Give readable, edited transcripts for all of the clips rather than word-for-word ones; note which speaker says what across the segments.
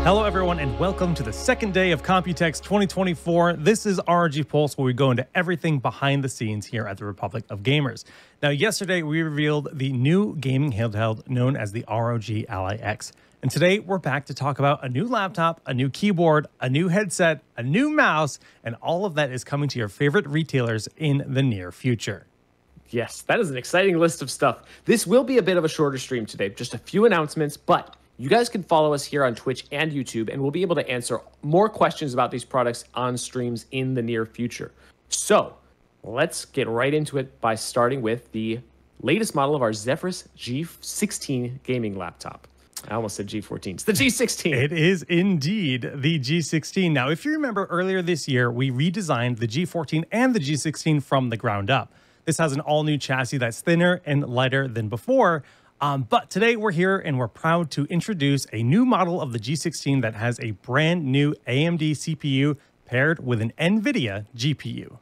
Speaker 1: Hello, everyone, and welcome to the second day of Computex 2024. This is ROG Pulse, where we go into everything behind the scenes here at the Republic of Gamers. Now, yesterday, we revealed the new gaming handheld known as the ROG Ally X. And today, we're back to talk about a new laptop, a new keyboard, a new headset, a new mouse, and all of that is coming to your favorite retailers in the near future.
Speaker 2: Yes, that is an exciting list of stuff. This will be a bit of a shorter stream today, just a few announcements, but you guys can follow us here on Twitch and YouTube, and we'll be able to answer more questions about these products on streams in the near future. So let's get right into it by starting with the latest model of our Zephyrus G16 gaming laptop. I almost said G14. It's the G16.
Speaker 1: It is indeed the G16. Now, if you remember earlier this year, we redesigned the G14 and the G16 from the ground up. This has an all-new chassis that's thinner and lighter than before. But today we're here and we're proud to introduce a new model of the G16 that has a brand new AMD CPU paired with an NVIDIA GPU.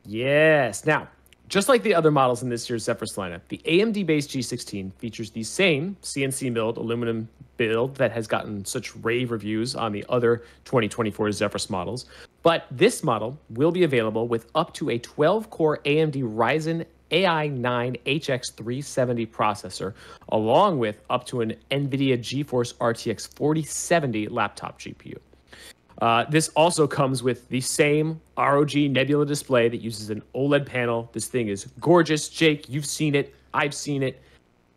Speaker 2: Yes. Now, just like the other models in this year's Zephyrus lineup, the AMD-based G16 features the same CNC milled aluminum build that has gotten such rave reviews on the other 2024 Zephyrus models. But this model will be available with up to a 12-core AMD Ryzen AI9 HX370 processor, along with up to an NVIDIA GeForce RTX 4070 laptop GPU. This also comes with the same ROG Nebula display that uses an OLED panel. This thing is gorgeous. Jake, you've seen it. I've seen it.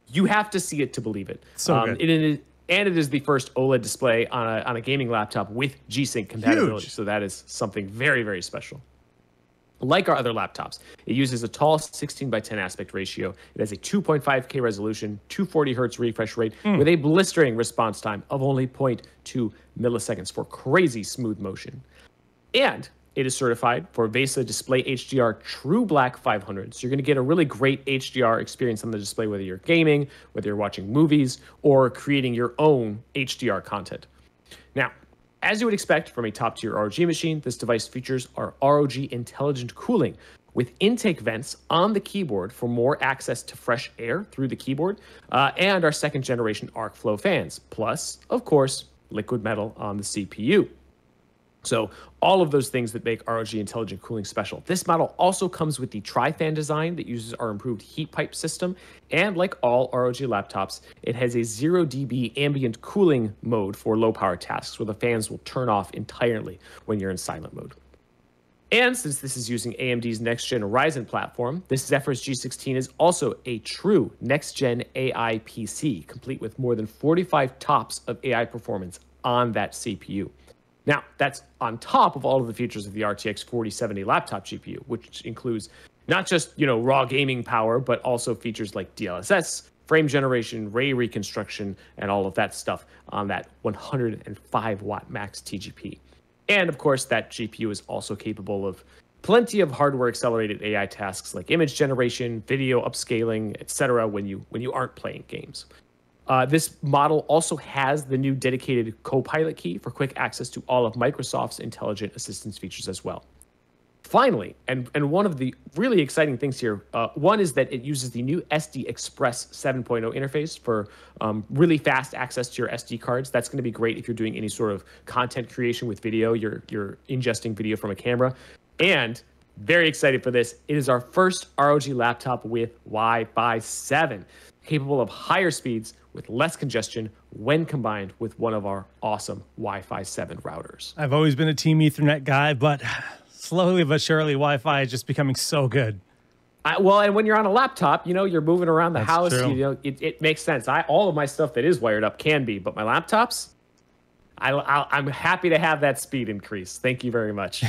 Speaker 2: You have to see it to believe it.
Speaker 1: So good.
Speaker 2: It is the first OLED display on a gaming laptop with G-Sync compatibility.
Speaker 1: Huge.
Speaker 2: So that is something very, very special. Like our other laptops, it uses a tall 16:10 aspect ratio. It has a 2.5K resolution, 240 hertz refresh rate, with a blistering response time of only 0.2 milliseconds for crazy smooth motion. And it is certified for VESA Display HDR True Black 500. So you're going to get a really great HDR experience on the display, whether you're gaming, whether you're watching movies, or creating your own HDR content. Now, as you would expect from a top-tier ROG machine, this device features our ROG Intelligent Cooling with intake vents on the keyboard for more access to fresh air through the keyboard, and our second-generation arc flow fans, plus, of course, liquid metal on the CPU. So all of those things that make ROG Intelligent Cooling special. This model also comes with the tri-fan design that uses our improved heat pipe system. And like all ROG laptops, it has a 0 dB ambient cooling mode for low power tasks where the fans will turn off entirely when you're in silent mode. And since this is using AMD's next-gen Ryzen platform, this Zephyrus G16 is also a true next-gen AI PC, complete with more than 45 TOPS of AI performance on that CPU. Now, that's on top of all of the features of the RTX 4070 laptop GPU, which includes not just, raw gaming power, but also features like DLSS, frame generation, ray reconstruction, and all of that stuff on that 105 watt max TGP. And of course, that GPU is also capable of plenty of hardware accelerated AI tasks like image generation, video upscaling, etc. when you aren't playing games. This model also has the new dedicated Copilot key for quick access to all of Microsoft's intelligent assistance features as well. Finally, and one of the really exciting things here, one is that it uses the new SD Express 7.0 interface for really fast access to your SD cards. That's going to be great if you're doing any sort of content creation with video, you're ingesting video from a camera. And very excited for this, it is our first ROG laptop with Wi-Fi 7, capable of higher speeds with less congestion when combined with one of our awesome Wi-Fi 7 routers.
Speaker 1: I've always been a Team Ethernet guy, but slowly but surely Wi-Fi is just becoming so good.
Speaker 2: Well, and when you're on a laptop, you're moving around the
Speaker 1: That's
Speaker 2: house,
Speaker 1: true.
Speaker 2: it makes sense. All of my stuff that is wired up can be, but my laptops, I'm happy to have that speed increase. Thank you very much.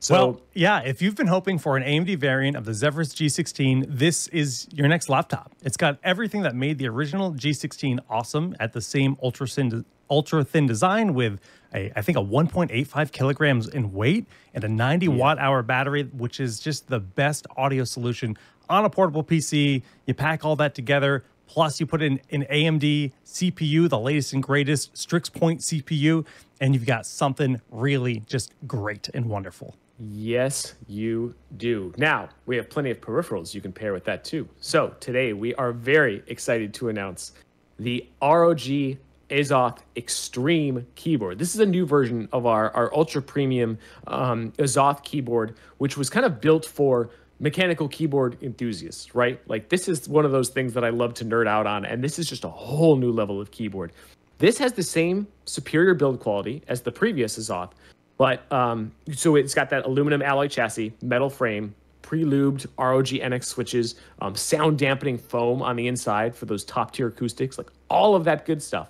Speaker 1: Well, yeah, if you've been hoping for an AMD variant of the Zephyrus G16, this is your next laptop. It's got everything that made the original G16 awesome at the same ultra-thin design with, I think, a 1.85 kilograms in weight and a 90 watt-hour battery, which is just the best audio solution on a portable PC. You pack all that together, plus you put in an AMD CPU, the latest and greatest Strix Point CPU, and you've got something really just great and wonderful.
Speaker 2: Yes, you do. Now, we have plenty of peripherals you can pair with that too. So today we are very excited to announce the ROG Azoth Extreme keyboard. This is a new version of our ultra premium Azoth keyboard, which was kind of built for mechanical keyboard enthusiasts, right? Like, this is one of those things that I love to nerd out on, and this is just a whole new level of keyboard. This has the same superior build quality as the previous Azoth, but so it's got that aluminum alloy chassis, metal frame, pre-lubed ROG NX switches, sound dampening foam on the inside for those top tier acoustics, like all of that good stuff.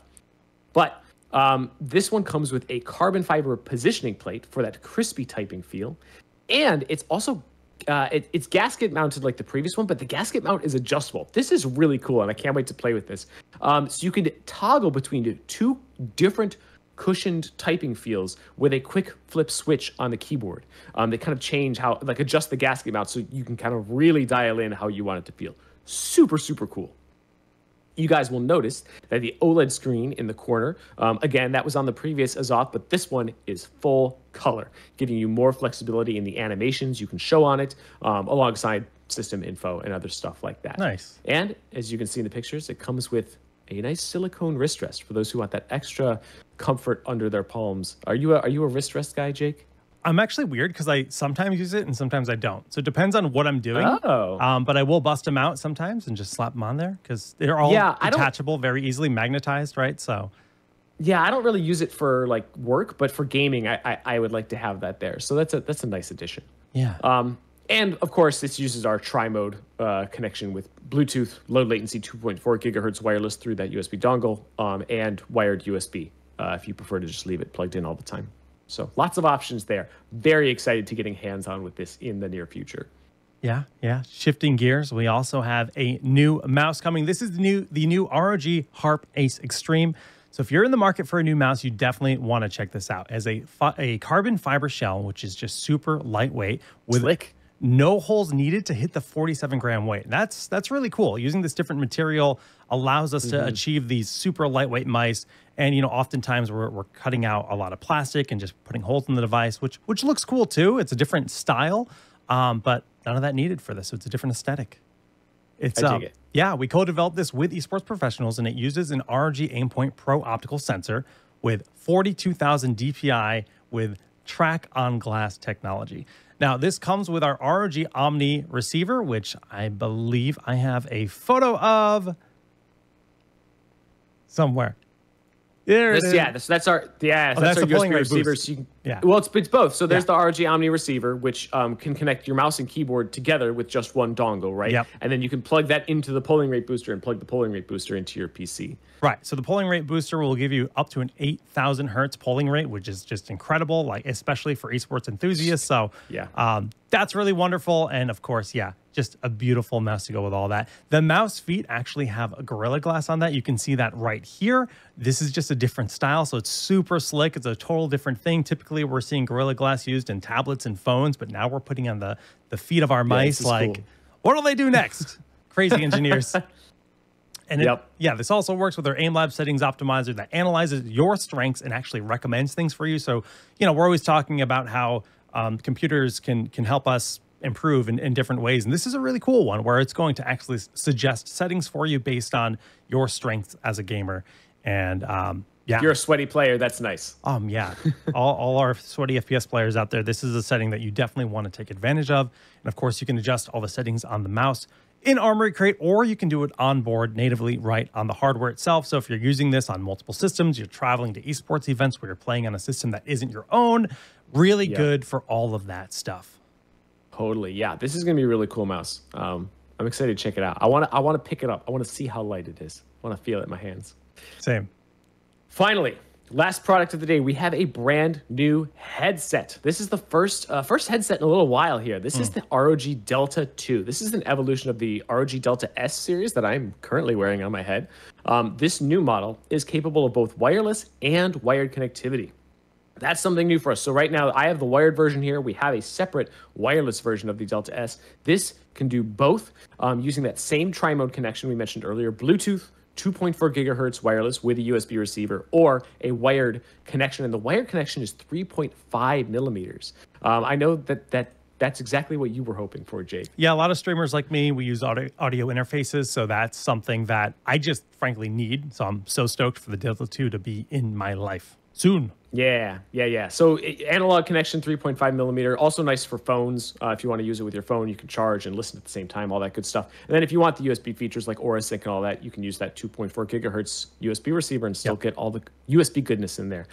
Speaker 2: But this one comes with a carbon fiber positioning plate for that crispy typing feel, and it's also it's gasket mounted like the previous one, but the gasket mount is adjustable. This is really cool, and I can't wait to play with this. So you can toggle between two different cushioned typing feels with a quick flip switch on the keyboard. They kind of change how, like, adjust the gasket mount so you can kind of really dial in how you want it to feel. Super, super cool. You guys will notice that the OLED screen in the corner, again, that was on the previous Azoth, but this one is full color, giving you more flexibility in the animations you can show on it, alongside system info and other stuff like that.
Speaker 1: Nice.
Speaker 2: And as you can see in the pictures, it comes with a nice silicone wrist rest for those who want that extra comfort under their palms. Are you a wrist rest guy, Jake?
Speaker 1: I'm actually weird because I sometimes use it and sometimes I don't. So it depends on what I'm doing.
Speaker 2: Oh.
Speaker 1: But I will bust them out sometimes and just slap them on there because they're all detachable, very easily magnetized, right? So
Speaker 2: yeah, I don't really use it for like work, but for gaming, I would like to have that there. So that's a nice addition.
Speaker 1: Yeah.
Speaker 2: And of course, this uses our tri-mode connection with Bluetooth, low latency 2.4 gigahertz wireless through that USB dongle, and wired USB if you prefer to just leave it plugged in all the time. So lots of options there. Very excited to getting hands-on with this in the near future.
Speaker 1: Yeah, yeah. Shifting gears, we also have a new mouse coming. This is the new ROG Harpe Ace Extreme. So if you're in the market for a new mouse, you definitely want to check this out. As a carbon fiber shell, which is just super lightweight with
Speaker 2: Slick.
Speaker 1: No holes needed to hit the 47-gram weight. That's really cool. Using this different material allows us to achieve these super lightweight mice. And, you know, oftentimes we're cutting out a lot of plastic and just putting holes in the device, which looks cool too. It's a different style, but none of that needed for this. So it's a different aesthetic.
Speaker 2: I dig it.
Speaker 1: Yeah, we co-developed this with esports professionals, and it uses an ROG Aimpoint Pro optical sensor with 42,000 DPI with track on glass technology. Now, this comes with our ROG Omni receiver, which I believe I have a photo of somewhere. There it is.
Speaker 2: Yeah, that's our
Speaker 1: that's the polling
Speaker 2: USB
Speaker 1: rate
Speaker 2: receiver.
Speaker 1: boost.
Speaker 2: So you can,
Speaker 1: Yeah.
Speaker 2: Well, it's both. So there's the ROG Omni receiver, which can connect your mouse and keyboard together with just one dongle, right?
Speaker 1: Yep.
Speaker 2: And then you can plug that into the polling rate booster and plug the polling rate booster into your PC.
Speaker 1: Right. So the polling rate booster will give you up to an 8,000 hertz polling rate, which is just incredible, like especially for esports enthusiasts. So
Speaker 2: yeah,
Speaker 1: that's really wonderful. And of course, yeah, just a beautiful mouse to go with all that. The mouse feet actually have a Gorilla Glass on that. You can see that right here. This is just a different style. So it's super slick. It's a total different thing. Typically, we're seeing Gorilla Glass used in tablets and phones, but now we're putting on the feet of our mice. Like, cool. What will they do next? Crazy engineers. And this also works with our AimLab settings optimizer that analyzes your strengths and actually recommends things for you. So, you know, we're always talking about how computers can help us improve in different ways. And this is a really cool one where it's going to actually suggest settings for you based on your strengths as a gamer. And yeah.
Speaker 2: If you're a sweaty player, that's nice.
Speaker 1: Yeah. all our sweaty FPS players out there, this is a setting that you definitely want to take advantage of. And of course, you can adjust all the settings on the mouse in Armory Crate, or you can do it on board natively right on the hardware itself. So if you're using this on multiple systems, you're traveling to esports events where you're playing on a system that isn't your own, really good for all of that stuff.
Speaker 2: Totally. Yeah, this is going to be a really cool mouse. I'm excited to check it out. I want to pick it up. I want to see how light it is. I want to feel it in my hands.
Speaker 1: Same.
Speaker 2: Finally, last product of the day, we have a brand new headset. This is the first headset in a little while here. This is the ROG Delta 2. This is an evolution of the ROG Delta S series that I'm currently wearing on my head. This new model is capable of both wireless and wired connectivity. That's something new for us. So right now, I have the wired version here. We have a separate wireless version of the Delta S. This can do both using that same tri-mode connection we mentioned earlier, Bluetooth, 2.4 gigahertz wireless with a USB receiver, or a wired connection. And the wired connection is 3.5 millimeters. I know that that's exactly what you were hoping for, Jake.
Speaker 1: Yeah, a lot of streamers like me, we use audio interfaces, so that's something that I just frankly need. So I'm so stoked for the Delta 2 to be in my life soon.
Speaker 2: Yeah. So analog connection, 3.5 millimeter, also nice for phones. If you want to use it with your phone, you can charge and listen at the same time, all that good stuff. And then if you want the USB features like Aura Sync and all that, you can use that 2.4 gigahertz USB receiver and still get all the USB goodness in there.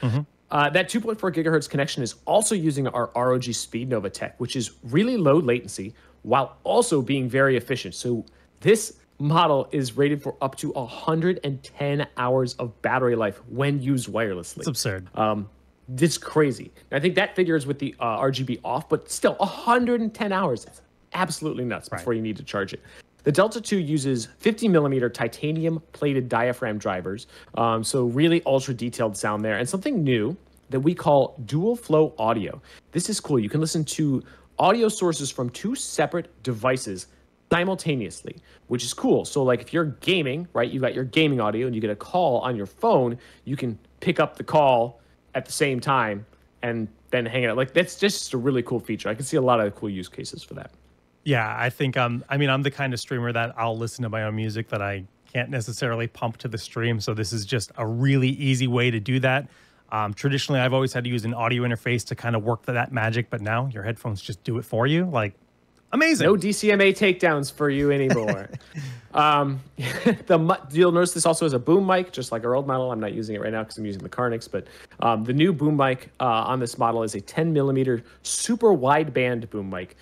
Speaker 2: That 2.4 gigahertz connection is also using our ROG Speednova tech, which is really low latency while also being very efficient. So this model is rated for up to 110 hours of battery life when used wirelessly.
Speaker 1: It's absurd.
Speaker 2: It's crazy. I think that figure is with the RGB off, but still 110 hours. That's absolutely nuts before you need to charge it. The Delta 2 uses 50 millimeter titanium plated diaphragm drivers. So really ultra detailed sound there, and something new that we call dual flow audio. This is cool. You can listen to audio sources from two separate devices simultaneously, which is cool. So like if you're gaming, right, you got your gaming audio and you get a call on your phone, you can pick up the call at the same time and then hang it out. Like that's just a really cool feature. I can see a lot of cool use cases for that.
Speaker 1: Yeah, I think I'm the kind of streamer that I'll listen to my own music that I can't necessarily pump to the stream. So this is just a really easy way to do that. Traditionally, I've always had to use an audio interface to kind of work that magic, but now your headphones just do it for you. Like, amazing.
Speaker 2: No DCMA takedowns for you anymore. You'll notice this also has a boom mic, just like our old model. I'm not using it right now because I'm using the Carnix, but the new boom mic on this model is a 10 millimeter super wideband boom mic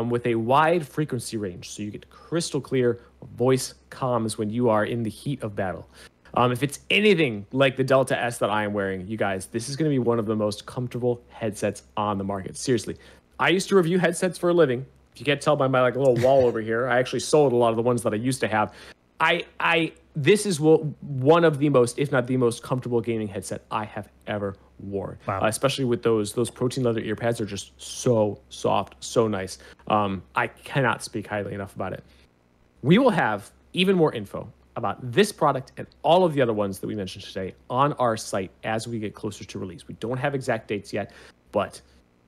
Speaker 2: with a wide frequency range. So you get crystal clear voice comms when you are in the heat of battle. If it's anything like the Delta S that I am wearing, you guys, this is going to be one of the most comfortable headsets on the market. Seriously, I used to review headsets for a living. If you can't tell by my like little wall over here, I actually sold a lot of the ones that I used to have. This is one of the most, if not the most comfortable gaming headset I have ever worn.
Speaker 1: Wow.
Speaker 2: Especially with those protein leather ear pads are just so soft, so nice. I cannot speak highly enough about it. We will have even more info about this product and all of the other ones that we mentioned today on our site as we get closer to release. We don't have exact dates yet, but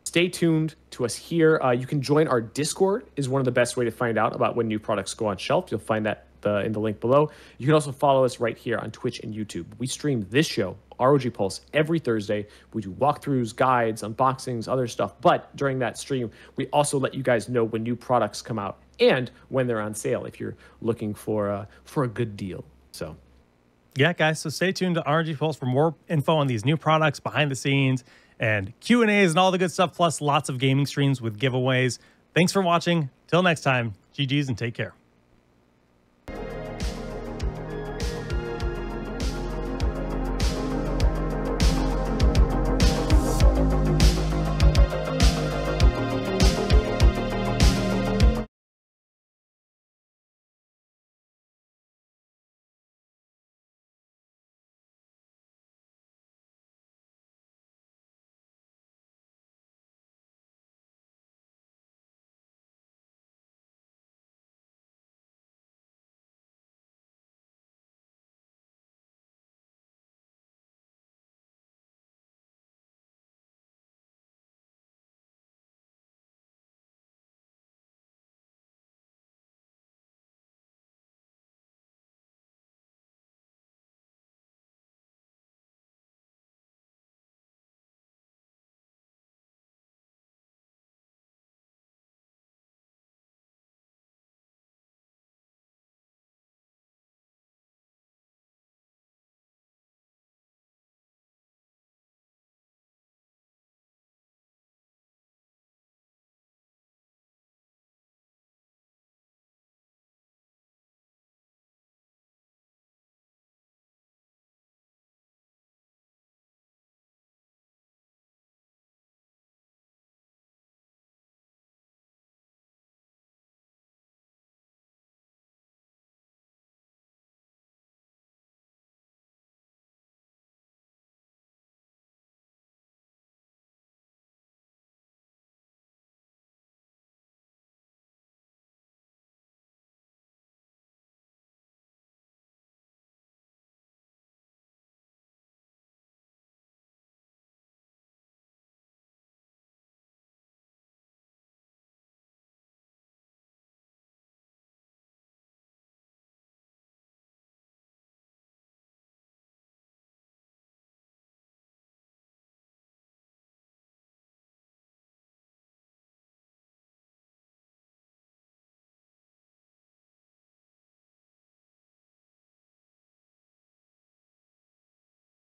Speaker 2: stay tuned to us here. You can join our Discord is one of the best way to find out about when new products go on shelf. You'll find that in the link below. You can also follow us right here on Twitch and YouTube. We stream this show, ROG Pulse, every Thursday. We do walkthroughs, guides, unboxings, other stuff. But during that stream, we also let you guys know when new products come out and when they're on sale if you're looking for a good deal. So
Speaker 1: yeah, guys, so stay tuned to ROG Pulse for more info on these new products, behind the scenes, and Q&As and all the good stuff, plus lots of gaming streams with giveaways. Thanks for watching. Till next time, GG's and take care.